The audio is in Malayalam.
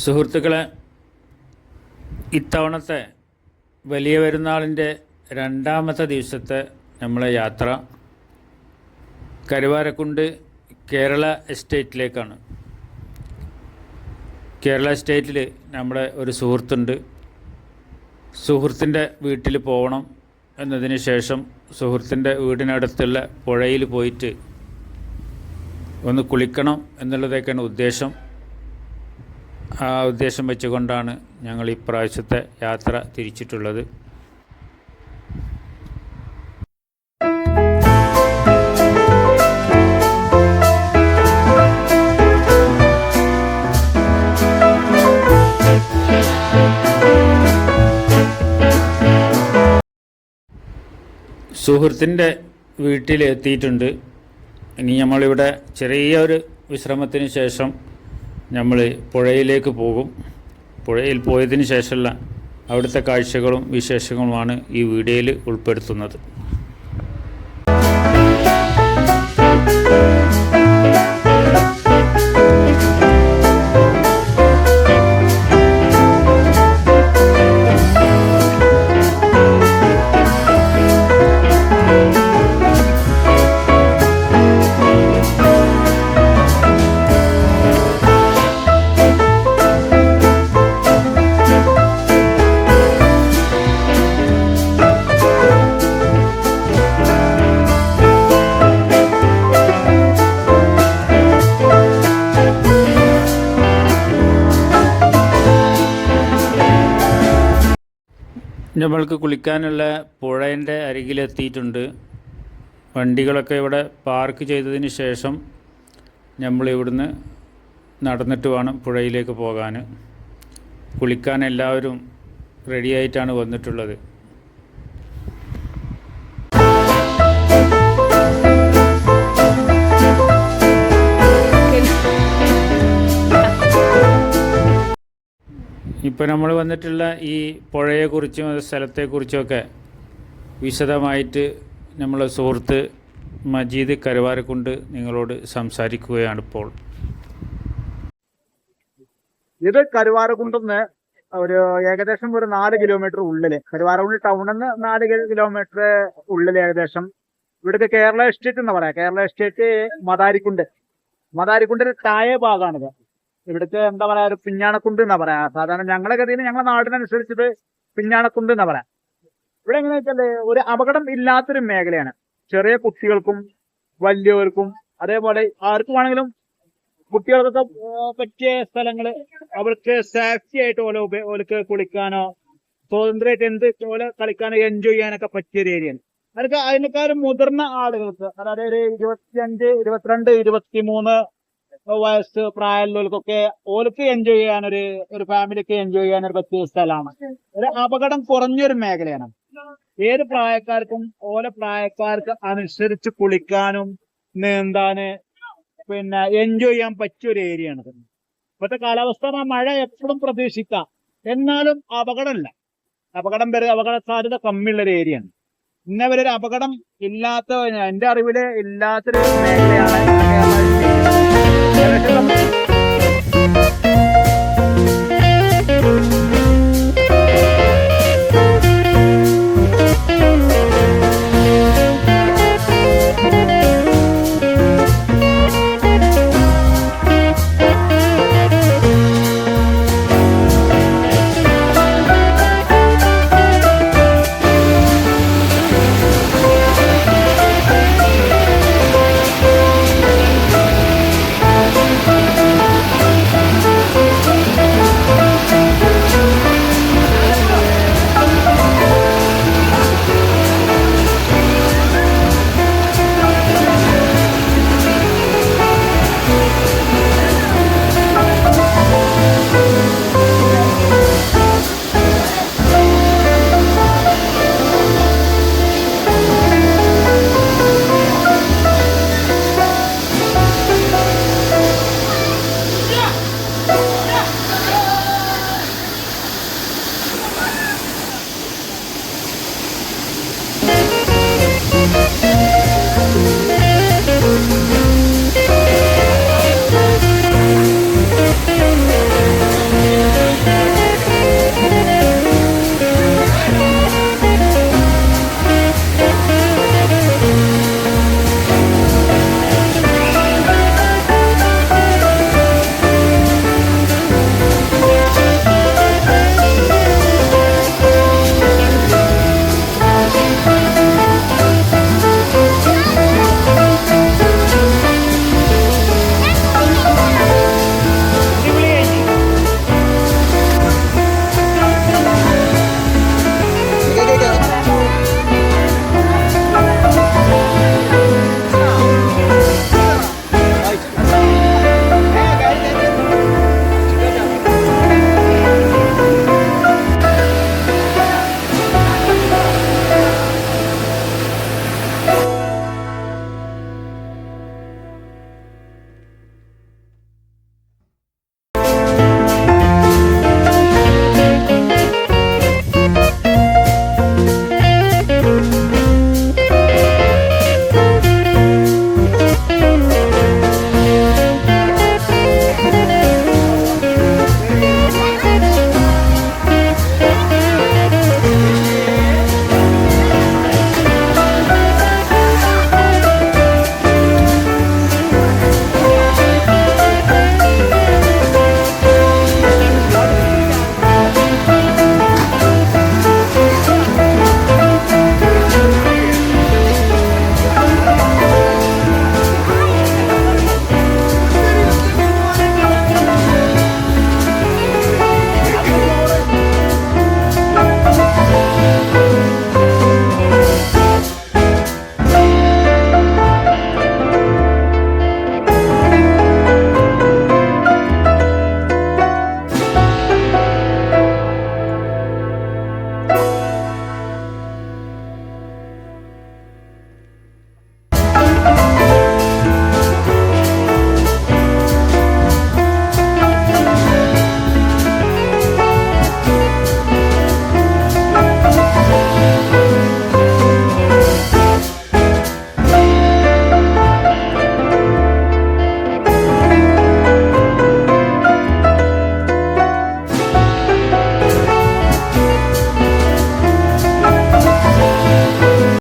സുഹൃത്തുക്കളെ, ഇത്തവണത്തെ വലിയ പെരുന്നാളിൻ്റെ രണ്ടാമത്തെ ദിവസത്തെ നമ്മളെ യാത്ര കരുവാരക്കുണ്ട് കേരള എസ്റ്റേറ്റിലേക്കാണ്. കേരള എസ്റ്റേറ്റിൽ നമ്മുടെ ഒരു സുഹൃത്തുണ്ട്. സുഹൃത്തിൻ്റെ വീട്ടിൽ പോകണം എന്നതിന് ശേഷം സുഹൃത്തിൻ്റെ വീടിനടുത്തുള്ള പുഴയിൽ പോയിട്ട് ഒന്ന് കുളിക്കണം എന്നുള്ളതൊക്കെയാണ് ഉദ്ദേശം. ആ ഉദ്ദേശം വെച്ചുകൊണ്ടാണ് ഞങ്ങൾ ഇപ്രാവശ്യത്തെ യാത്ര തിരിച്ചിട്ടുള്ളത്. സുഹൃത്തിൻ്റെ വീട്ടിലെത്തിയിട്ടുണ്ട്. ഇനി നമ്മളിവിടെ ചെറിയൊരു വിശ്രമത്തിന് ശേഷം നമ്മൾ പുഴയിലേക്ക് പോകും. പുഴയിൽ പോയതിന് ശേഷമുള്ള അവിടുത്തെ കാഴ്ചകളും വിശേഷങ്ങളുമാണ് ഈ വീഡിയോയിൽ ഉൾപ്പെടുത്തുന്നത്. നമ്മൾക്ക് കുളിക്കാനുള്ള പുഴേൻ്റെ അരികിലെത്തിയിട്ടുണ്ട്. വണ്ടികളൊക്കെ ഇവിടെ പാർക്ക് ചെയ്തതിന് ശേഷം നമ്മൾ ഇവിടുന്ന് നടന്നിട്ട് വേണം പുഴയിലേക്ക് പോകാൻ. കുളിക്കാൻ എല്ലാവരും റെഡിയായിട്ടാണ് വന്നിട്ടുള്ളത്. ഇപ്പോൾ നമ്മൾ വന്നിട്ടുള്ള ഈ പുഴയെക്കുറിച്ചും സ്ഥലത്തെക്കുറിച്ചുമൊക്കെ വിശദമായിട്ട് നമ്മളെ സുഹൃത്ത് മജീദ് കരുവാരക്കുണ്ട് നിങ്ങളോട് സംസാരിക്കുകയാണിപ്പോൾ. ഇത് കരുവാരക്കുണ്ടെന്ന് ഒരു ഏകദേശം ഒരു 4 കിലോമീറ്റർ ഉള്ളില്, കരുവാരക്കുണ്ട് ടൗണിൽ നിന്ന് 4 കിലോമീറ്റർ ഉള്ളിൽ ഏകദേശം. ഇവിടുത്തെ കേരള എസ്റ്റേറ്റ് എന്ന് പറയാം. കേരള എസ്റ്റേറ്റ് മദാരിക്കുണ്ടിന്റെ താഴെ ഭാഗമാണിത്. ഇവിടുത്തെ എന്താ പറയാ, ഒരു പിഞ്ഞാണക്കുണ്ട് എന്നാ പറയാ. സാധാരണ ഞങ്ങളെ ഗതിയിൽ ഞങ്ങളുടെ നാടിനനുസരിച്ചിട്ട് പിഞ്ഞാണക്കുണ്ട് എന്നാ പറയാം. ഇവിടെ എങ്ങനെ വെച്ചാല് ഒരു അപകടം ഇല്ലാത്തൊരു മേഖലയാണ്. ചെറിയ കുട്ടികൾക്കും വലിയവർക്കും അതേപോലെ ആർക്കും ആണെങ്കിലും കുട്ടികൾക്കൊക്കെ പറ്റിയ സ്ഥലങ്ങള്, അവർക്ക് സേഫ്റ്റി ആയിട്ട് ഓലക്ക് കുളിക്കാനോ സ്വാതന്ത്ര്യമായിട്ട് എന്ത് ഓല കളിക്കാനോ എൻജോയ് ചെയ്യാനൊക്കെ പറ്റിയൊരു ഏരിയയാണ്. അതിനേക്കാളും മുതിർന്ന ആളുകൾക്ക്, അതായത് ഒരു 25, 22, 23 വയസ്സ് പ്രായമുള്ളവർക്കൊക്കെ ഓലക്ക് എൻജോയ് ചെയ്യാൻ, ഒരു ഫാമിലിക്ക് എൻജോയ് ചെയ്യാൻ ഒരു പറ്റിയ സ്ഥലമാണ്. ഒരു അപകടം കുറഞ്ഞൊരു മേഖലയാണ്. ഏത് പ്രായക്കാർക്കും പ്രായക്കാർക്ക് അനുസരിച്ച് കുളിക്കാനും നീന്താന് പിന്നെ എൻജോയ് ചെയ്യാൻ പറ്റിയൊരു ഏരിയ ആണ്. ഇപ്പോഴത്തെ കാലാവസ്ഥ മഴ എപ്പോഴും പ്രതീക്ഷിക്കാം, എന്നാലും അപകടമില്ല. അപകട സാധ്യത കമ്മിയുള്ളൊരു ഏരിയ ആണ്. ഇന്നവരെ ഒരു അപകടം ഇല്ലാത്ത, എന്റെ അറിവില് ഇല്ലാത്തൊരു മേഖലയാണ്.